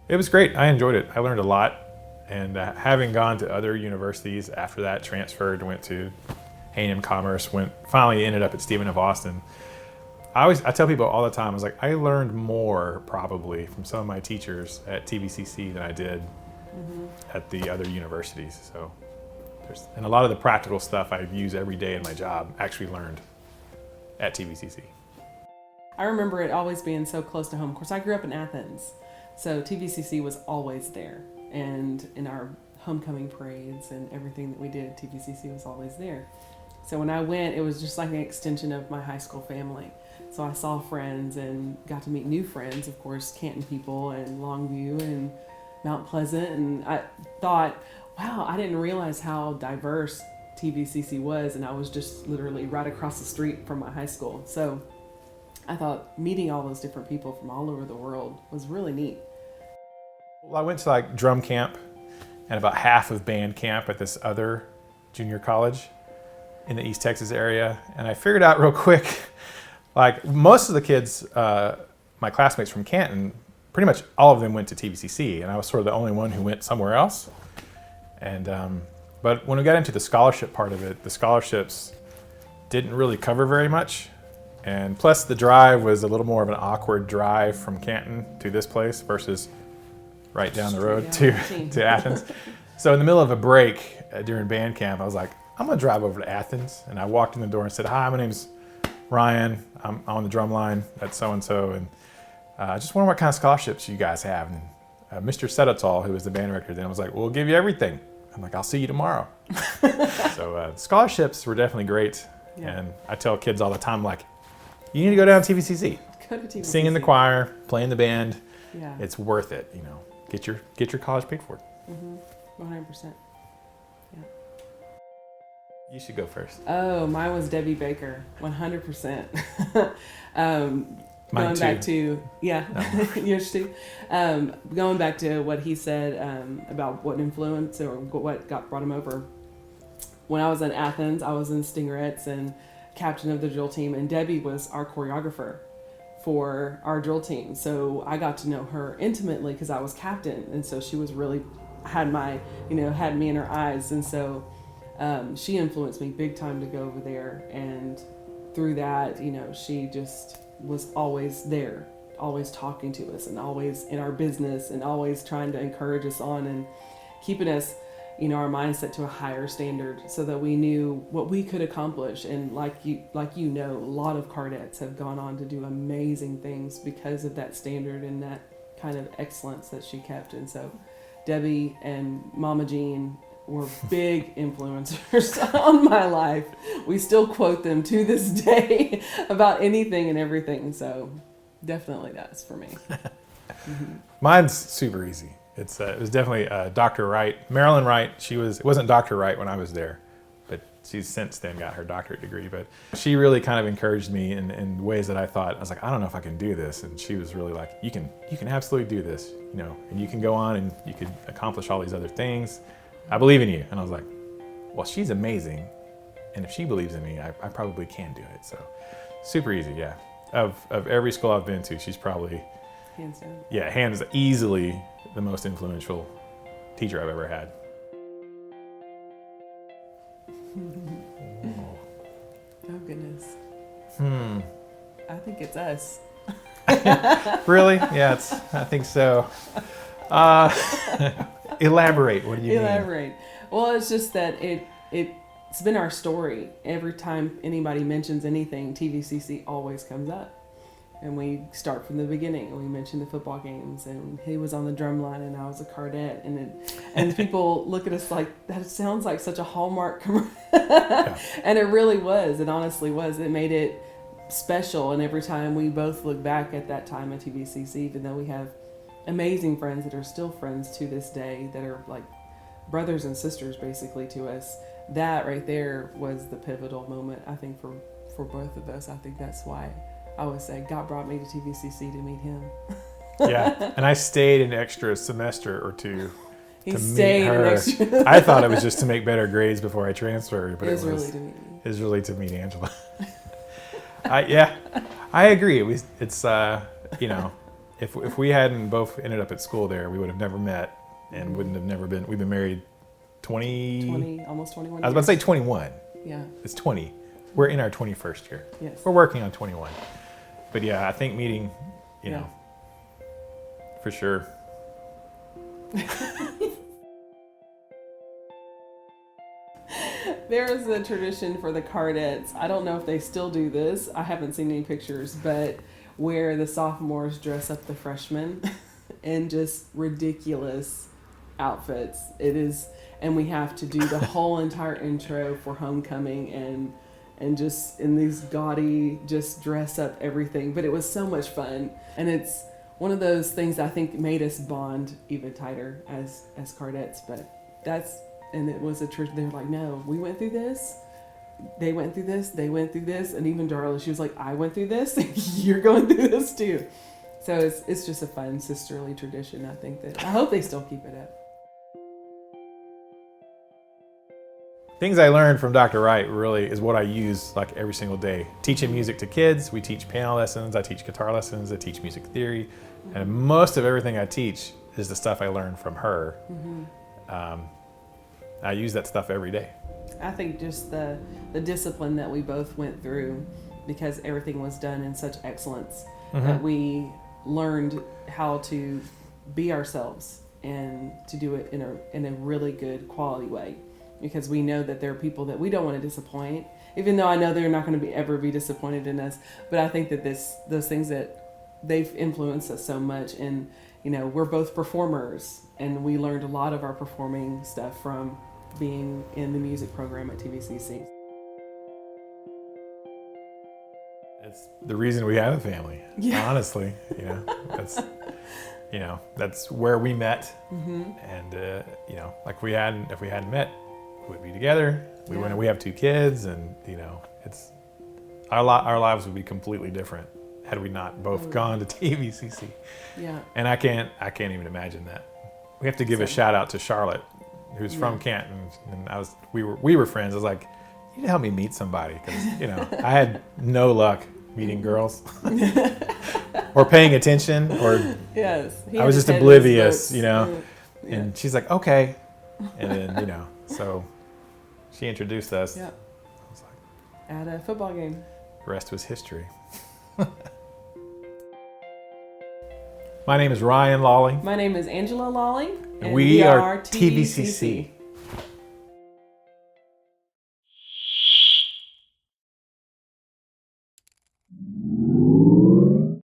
It was great. I enjoyed it. I learned a lot. And having gone to other universities after that, transferred, went to A&M Commerce, finally ended up at Stephen F. Austin. I tell people all the time, I was like, I learned more probably from some of my teachers at TVCC than I did at the other universities. So and a lot of the practical stuff I use every day in my job actually learned at TVCC. I remember it always being so close to home. Of course, I grew up in Athens, so TVCC was always there. And in our homecoming parades and everything that we did, TVCC was always there. So when I went, it was just like an extension of my high school family. So I saw friends and got to meet new friends, of course, Canton people and Longview and Mount Pleasant. And I thought, wow, I didn't realize how diverse TVCC was. And I was just literally right across the street from my high school. So I thought meeting all those different people from all over the world was really neat. Well, I went to like drum camp and about half of band camp at this other junior college in the East Texas area. And I figured out real quick, like most of the kids, my classmates from Canton, pretty much all of them went to TVCC, and I was sort of the only one who went somewhere else. And but when we got into the scholarship part of it, the scholarships didn't really cover very much. And plus the drive was a little more of an awkward drive from Canton to this place versus right down the road to Athens. So in the middle of a break during band camp, I was like, I'm gonna drive over to Athens. And I walked in the door and said, hi, my name's Ryan. I'm on the drum line at so-and-so. And I just wonder what kind of scholarships you guys have. And Mr. Sedotol, who was the band director then, was like, we'll give you everything. I'm like, I'll see you tomorrow. So scholarships were definitely great. Yeah. And I tell kids all the time, like, you need to go down to TVCC. Go to TVCC. Sing in the choir, play in the band. Yeah. It's worth it, you know. Get your college paid for. 100%. Yeah. You should go first. Oh, mine was Debbie Baker, 100%. Mine going too. back to yours too. Going back to what he said about what influence or what brought him over. When I was in Athens, I was in Stingerettes and captain of the drill team, and Debbie was our choreographer for our drill team. So I got to know her intimately because I was captain, and so she was really had me in her eyes, and so she influenced me big time to go over there. And through that, she just was always there, always talking to us, and always in our business, and always trying to encourage us on and keeping us, our mindset to a higher standard so that we knew what we could accomplish. And like a lot of Cardettes have gone on to do amazing things because of that standard and that kind of excellence that she kept. And so Debbie and Mama Jean were big influencers on my life. We still quote them to this day about anything and everything. So definitely that's for me. Mine's super easy. It was definitely Dr. Wright, Marilyn Wright. It wasn't Dr. Wright when I was there, but she's since then got her doctorate degree. But she really kind of encouraged me in ways that I thought, I was like, I don't know if I can do this. And she was really like, you can absolutely do this, and you can go on and you can accomplish all these other things. I believe in you. And I was like, well, she's amazing. And if she believes in me, I probably can do it. So super easy, yeah. Of every school I've been to, she's probably, hands down. Yeah, hands easily the most influential teacher I've ever had. Oh goodness. I think it's us. Really? Yeah, I think so. Elaborate. What do you mean? Elaborate. Well, it's just that it's been our story. Every time anybody mentions anything, TVCC always comes up. And we start from the beginning. We mentioned the football games, and he was on the drum line, and I was a Cardette. And people look at us like, that sounds like such a Hallmark commercial. Yeah. And it really was. It honestly was. It made it special. And every time we both look back at that time at TVCC, even though we have amazing friends that are still friends to this day, that are like brothers and sisters basically to us, that right there was the pivotal moment, I think, for both of us. I think that's why I always say God brought me to TVCC to meet him. Yeah, and I stayed an extra semester or two He to meet stayed an her. extra. I thought it was just to make better grades before I transferred, but It was really to meet me. it was really to meet Angela. I agree. It's you know, if we hadn't both ended up at school there, we would have never met and wouldn't have never been. We've been married 20, almost 21 I was about to say 21. Yeah. It's 20. We're in our 21st year. Yes. We're working on 21. But yeah, I think meeting, you Yeah. know, for sure. There is a tradition for the Cardettes. I don't know if they still do this. I haven't seen any pictures, but where the sophomores dress up the freshmen in just ridiculous outfits. It is, and we have to do the whole entire intro for homecoming and just in these gaudy, just dress up everything. But it was so much fun, and it's one of those things I think made us bond even tighter as Cardettes. But that's. And it was a church. They were like, no, we went through this. They went through this. They went through this. And even Darla, she was like, I went through this. You're going through this too. So it's just a fun sisterly tradition. I think that I hope they still keep it up. Things I learned from Dr. Wright really is what I use like every single day. Teaching music to kids, we teach piano lessons, I teach guitar lessons, I teach music theory. And most of everything I teach is the stuff I learned from her. I use that stuff every day. I think just the discipline that we both went through, because everything was done in such excellence, that we learned how to be ourselves and to do it in a really good quality way. Because we know that there are people that we don't want to disappoint, even though I know they're not going to ever be disappointed in us. But I think that those things that they've influenced us so much, and you know, we're both performers, and we learned a lot of our performing stuff from being in the music program at TVCC. It's the reason we have a family. Yeah. Honestly, that's where we met, and you know, like if we hadn't met, we would be together. We have 2 kids, and you know, it's our lives would be completely different had we not both gone to TVCC. Yeah. And I can't even imagine that. We have to give a shout out to Charlotte, who's from Canton, and we were friends. I was like, you need to help me meet somebody, because you know, I had no luck meeting girls or paying attention, or Yes. I was just oblivious, you know. Yeah. And she's like, okay, and then you know, so she introduced us. Yeah. I was like, At a football game. the rest was history. My name is Ryan Lawley. My name is Angela Lawley. And we are TVCC.